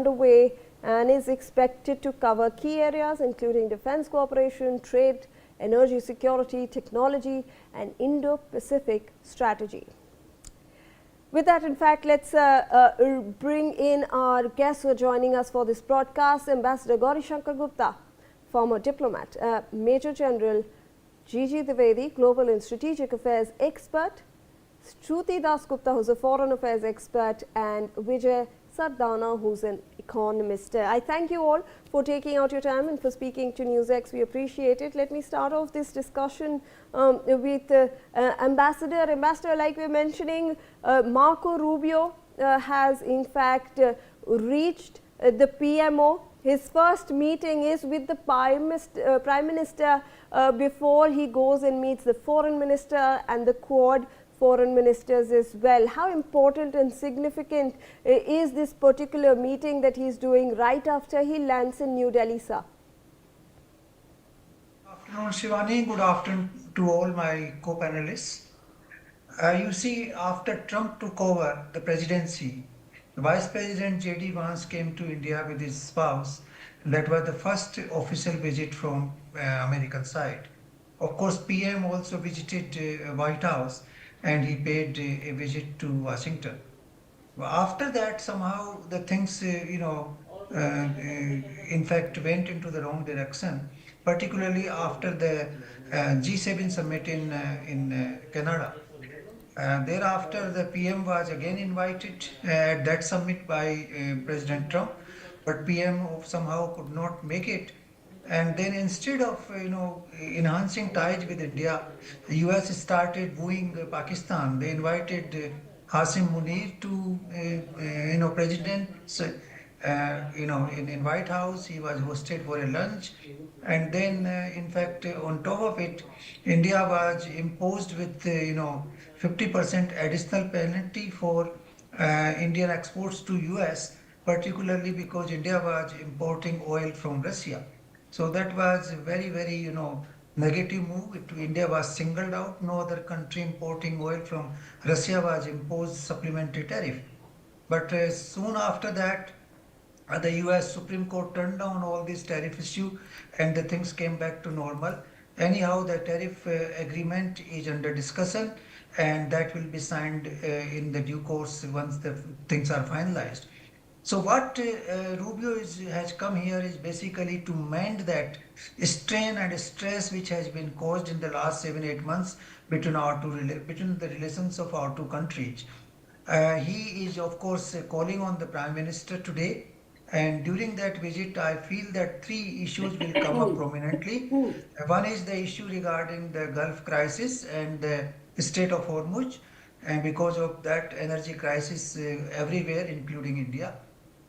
underway and is expected to cover key areas including defense cooperation, trade, energy security, technology, and Indo-Pacific strategy. With that, in fact, let's bring in our guests who are joining us for this broadcast. Ambassador Gauri Shankar Gupta, former diplomat, Major General Gigi Dwivedi, Global and Strategic Affairs expert, Shruti Das Gupta, who's a foreign affairs expert, and Vijay Sardana, who's an economist. I thank you all for taking out your time and for speaking to NewsX. We appreciate it. Let me start off this discussion with Ambassador. Ambassador, like we were mentioning, Marco Rubio has in fact reached the PMO. His first meeting is with the Prime Minister before he goes and meets the Foreign Minister and the Quad foreign ministers as well. How important and significant is this particular meeting that he is doing right after he lands in New Delhi, sir? Good afternoon, Shivani. Good afternoon to all my co-panelists. You see, after Trump took over the presidency, Vice President J.D. Vance came to India with his spouse. That was the first official visit from American side. Of course, PM also visited White House and he paid a visit to Washington. After that, somehow the things, in fact, went into the wrong direction, particularly after the G7 summit in Canada. Thereafter, the PM was again invited at that summit by President Trump, but PM somehow could not make it. And then instead of enhancing ties with India, the US started wooing Pakistan. They invited Hasim Munir to President. In White House, he was hosted for a lunch, and then in fact on top of it, India was imposed with 50% additional penalty for Indian exports to US, particularly because India was importing oil from Russia. So that was a very, very, negative move. India was singled out. No other country importing oil from Russia was imposed supplementary tariff. But soon after that, the US Supreme Court turned down all this tariff issue and the things came back to normal. Anyhow, the tariff agreement is under discussion and that will be signed in the due course once the things are finalized. So what Rubio has come here is basically to mend that strain and stress which has been caused in the last 7-8 months between the relations of our two countries. He is of course calling on the Prime Minister today, and during that visit I feel that 3 issues will come up prominently. One is the issue regarding the Gulf crisis and the Strait of Hormuz, and because of that energy crisis everywhere including India.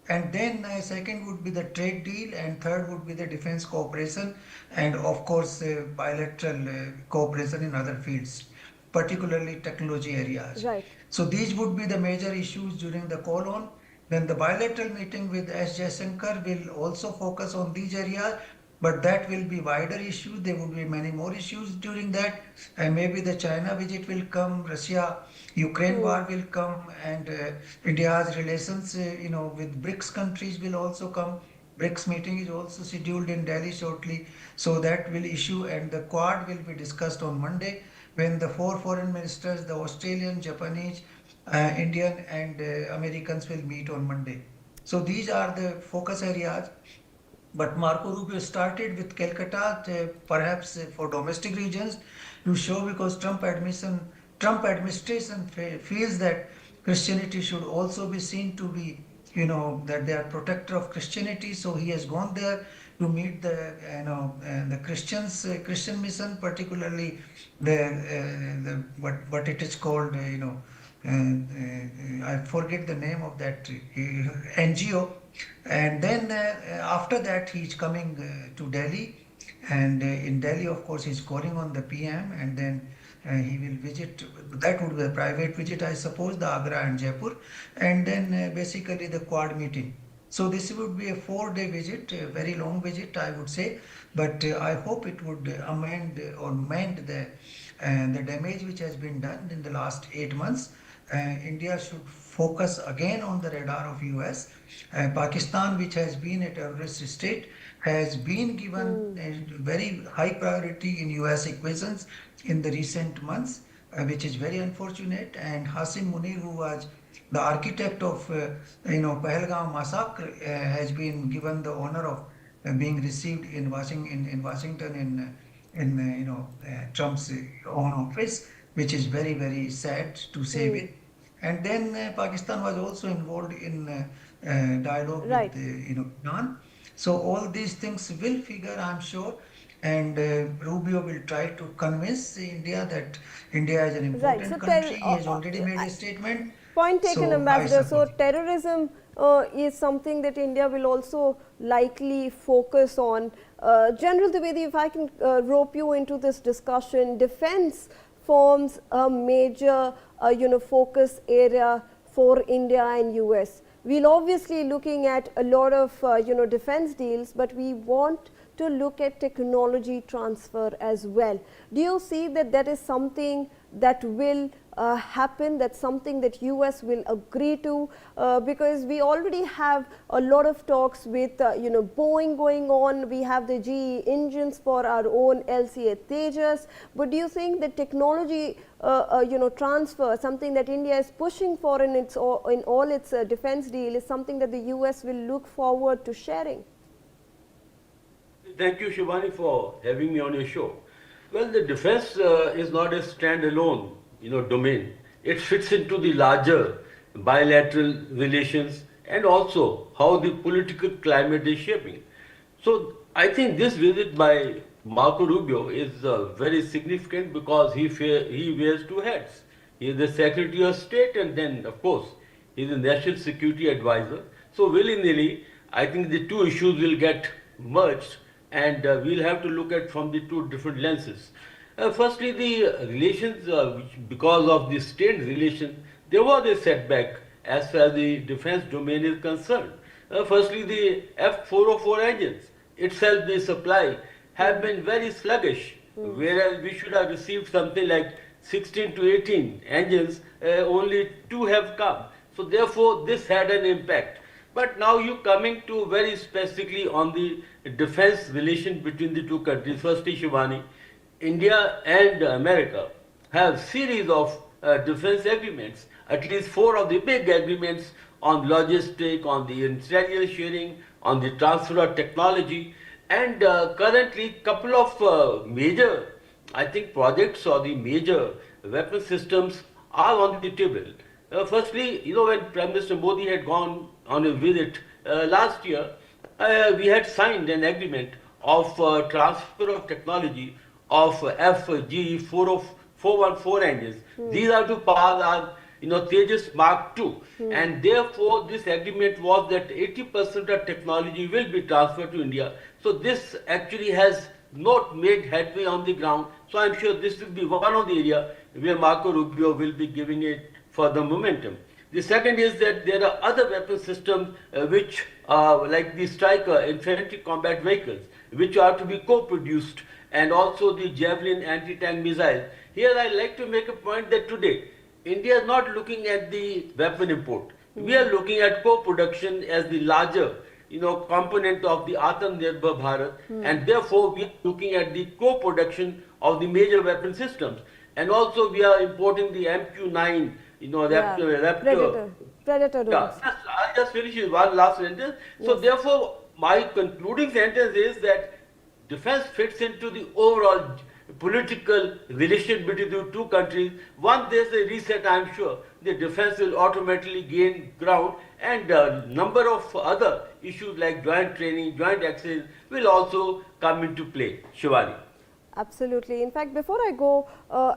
And then second would be the trade deal, and third would be the defense cooperation, and of course bilateral cooperation in other fields, particularly technology areas. Right. So these would be the major issues during the call on. Then the bilateral meeting with S. Jaishankar will also focus on these areas, but that will be wider issues. There will be many more issues during that, and maybe the China visit will come, Russia-Ukraine war will come, and India's relations, with BRICS countries will also come. BRICS meeting is also scheduled in Delhi shortly, so that will issue, and the Quad will be discussed on Monday when the 4 foreign ministers, the Australian, Japanese, Indian and Americans will meet on Monday. So these are the focus areas. But Marco Rubio started with Calcutta, perhaps for domestic regions, to show, because Trump administration feels that Christianity should also be seen to be, that they are protector of Christianity. So he has gone there to meet the Christians, Christian mission, particularly what it is called, I forget the name of that NGO. And then after that, he's coming to Delhi, and in Delhi, of course, he's calling on the PM, and then he will visit. That would be a private visit, I suppose, the Agra and Jaipur, and then basically the Quad meeting. So this would be a 4-day visit, a very long visit, I would say, but I hope it would amend or mend the damage which has been done in the last 8 months. India should focus again on the radar of US. Pakistan, which has been a terrorist state, has been given a very high priority in US equations in the recent months, which is very unfortunate. And Hasim Munir, who was the architect of Pahalgam massacre, has been given the honor of being received in Washington in Trump's own office, which is very very sad to say with. And then Pakistan was also involved in dialogue with Right. Iran. So all these things will figure, I'm sure, and Rubio will try to convince India that India is an Right. So, important country. He has already made a statement, point taken, so I Ambassador. So, support. terrorism is something that India will also likely focus on. General Dwivedi, if I can rope you into this discussion, defense forms a major focus area for India and US. We'll obviously looking at a lot of defense deals, but we want to look at technology transfer as well. Do you see that that is something that will happen, that's something that US will agree to, because we already have a lot of talks with Boeing going on, we have the GE engines for our own LCA Tejas, but do you think that technology transfer, something that India is pushing for in all its defense deal, is something that the US will look forward to sharing? Thank you, Shivani, for having me on your show. Well, the defense is not a standalone, domain. It fits into the larger bilateral relations and also how the political climate is shaping. So I think this visit by Marco Rubio is very significant because he wears two hats. He is the Secretary of State and then, of course, he is the National Security Advisor. So willy-nilly, I think the two issues will get merged and we'll have to look at from the two different lenses. Firstly, the relations, because of the strained relation, there was a setback as far as the defense domain is concerned. Firstly, the F-404 engines itself, the supply have been very sluggish, whereas we should have received something like 16 to 18 engines, only 2 have come. So therefore, this had an impact. But now you coming to very specifically on the defense relation between the two countries. Firstly, Shivani, India and America have series of defense agreements, at least 4 of the big agreements on logistic, on the intelligence sharing, on the transfer of technology, and currently couple of major, I think, projects or the major weapon systems are on the table. Firstly, when Prime Minister Modi had gone on a visit last year, we had signed an agreement of transfer of technology of FG 414 engines. These are to power our Tejas Mark II, and therefore this agreement was that 80% of technology will be transferred to India. So this actually has not made headway on the ground. So I'm sure this will be one of the area where Marco Rubio will be giving it further momentum. The second is that there are other weapon systems which like the Striker infantry combat vehicles, which are to be co-produced, and also the Javelin anti-tank missiles. Here I like to make a point that today India is not looking at the weapon import. We are looking at co-production as the larger component of the Atmanirbhar Bharat, and therefore we are looking at the co-production of the major weapon systems. And also we are importing the MQ-9, Raptor. Predator drones. Yeah, I'll just finish with one last sentence. So therefore, my concluding sentence is that defense fits into the overall political relation between the two countries. Once there's a reset, I'm sure the defense will automatically gain ground, and a number of other issues like joint training, joint access will also come into play. Shivani. Absolutely. In fact, before I go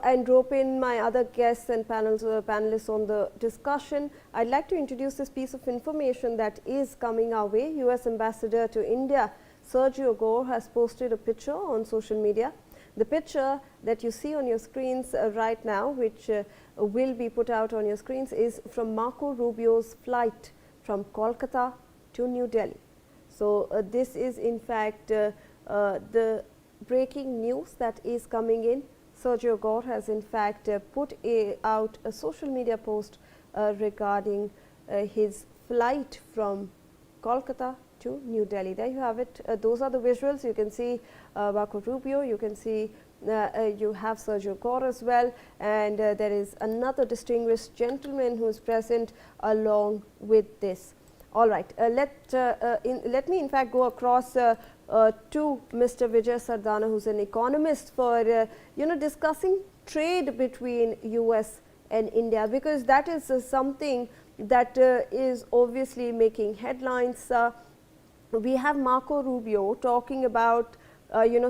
and rope in my other guests and panelists on the discussion, I'd like to introduce this piece of information that is coming our way. US Ambassador to India, Sergio Gore, has posted a picture on social media. The picture that you see on your screens right now, which will be put out on your screens, is from Marco Rubio's flight from Kolkata to New Delhi. So this is in fact the breaking news that is coming in. Sergio Gore has in fact put out a social media post regarding his flight from Kolkata to New Delhi. There you have it. Those are the visuals. You can see Marco Rubio, you can see you have Sergio Gore as well, and there is another distinguished gentleman who is present along with this. All right, let me in fact go across to Mr. Vijay Sardana, who is an economist, for discussing trade between US and India, because that is something that is obviously making headlines. We have Marco Rubio talking about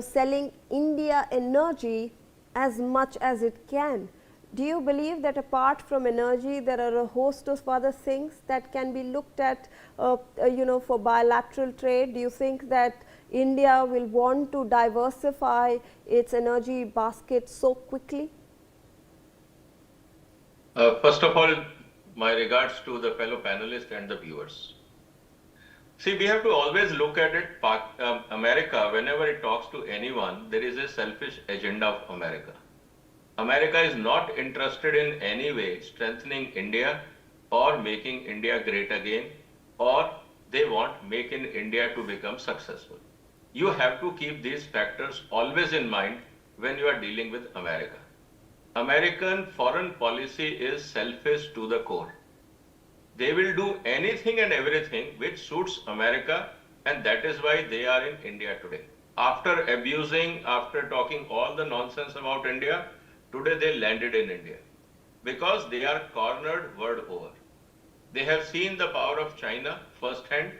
selling India energy as much as it can. Do you believe that apart from energy, there are a host of other things that can be looked at, for bilateral trade? Do you think that India will want to diversify its energy basket so quickly? First of all, my regards to the fellow panelists and the viewers. See, we have to always look at it, America, whenever it talks to anyone, there is a selfish agenda of America. America is not interested in any way strengthening India or making India great again, or they want Make in India to become successful. You have to keep these factors always in mind when you are dealing with America. American foreign policy is selfish to the core. They will do anything and everything which suits America, and that is why they are in India today. After abusing, after talking all the nonsense about India, today they landed in India because they are cornered world over. They have seen the power of China firsthand.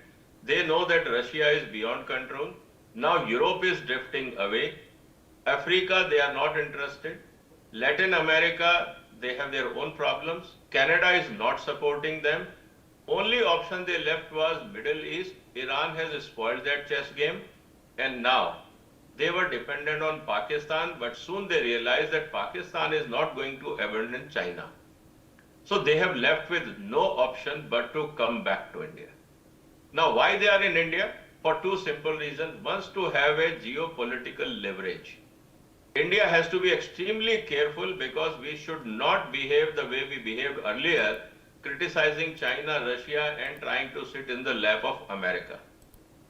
They know that Russia is beyond control. Now Europe is drifting away. Africa, they are not interested. Latin America, they have their own problems. Canada is not supporting them. Only option they left was Middle East. Iran has spoiled that chess game, and now they were dependent on Pakistan, but soon they realized that Pakistan is not going to abandon China. So they have left with no option but to come back to India. Now why they are in India? For two simple reasons. One, to have a geopolitical leverage. India has to be extremely careful because we should not behave the way we behaved earlier, criticizing China, Russia, and trying to sit in the lap of America.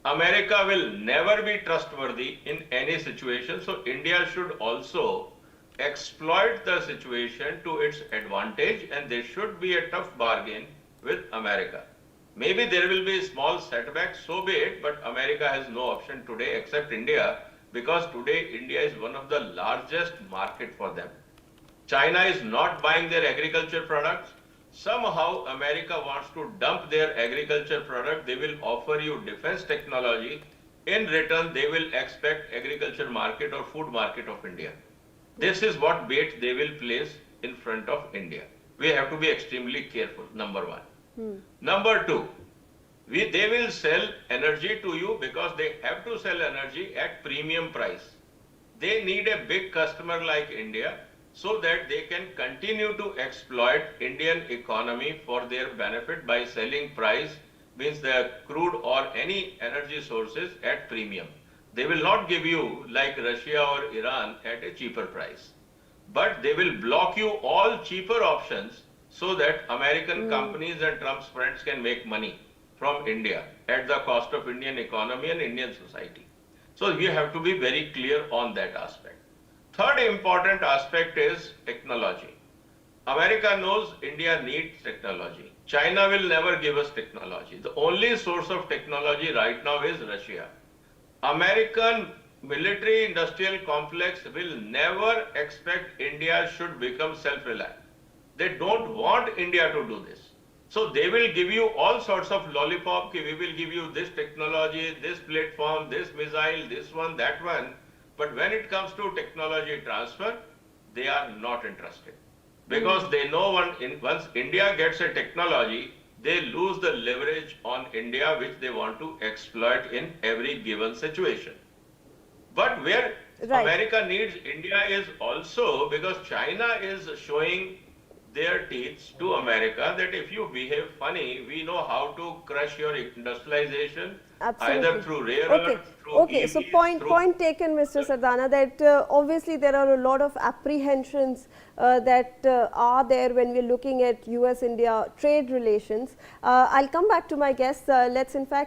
America will never be trustworthy in any situation, so India should also exploit the situation to its advantage, and there should be a tough bargain with America. Maybe there will be small setbacks, so be it, but America has no option today except India, because today India is one of the largest market for them. China is not buying their agriculture products. Somehow America wants to dump their agriculture product. They will offer you defense technology. In return, they will expect agriculture market or food market of India. This is what bait they will place in front of India. We have to be extremely careful, number one. Number two, they will sell energy to you because they have to sell energy at premium price. They need a big customer like India so that they can continue to exploit Indian economy for their benefit by selling price, means the crude or any energy sources at premium. They will not give you like Russia or Iran at a cheaper price, but they will block you all cheaper options so that American companies and Trump's friends can make money from India at the cost of Indian economy and Indian society. So you have to be very clear on that aspect. Third important aspect is technology. America knows India needs technology. China will never give us technology. The only source of technology right now is Russia. American military industrial complex will never expect India should become self-reliant. They don't want India to do this. So they will give you all sorts of lollipop, we will give you this technology, this platform, this missile, this one, that one. But when it comes to technology transfer, they are not interested. Because they know once India gets a technology, they lose the leverage on India which they want to exploit in every given situation. But where America needs India is also because China is showing their teeth to America that if you behave funny, we know how to crush your industrialization, Absolutely. either through rare Okay. earth, through Okay. So EVs, through point taken, Mr. Sardana, that obviously there are a lot of apprehensions that are there when we're looking at US-India trade relations. I'll come back to my guests. Let's in fact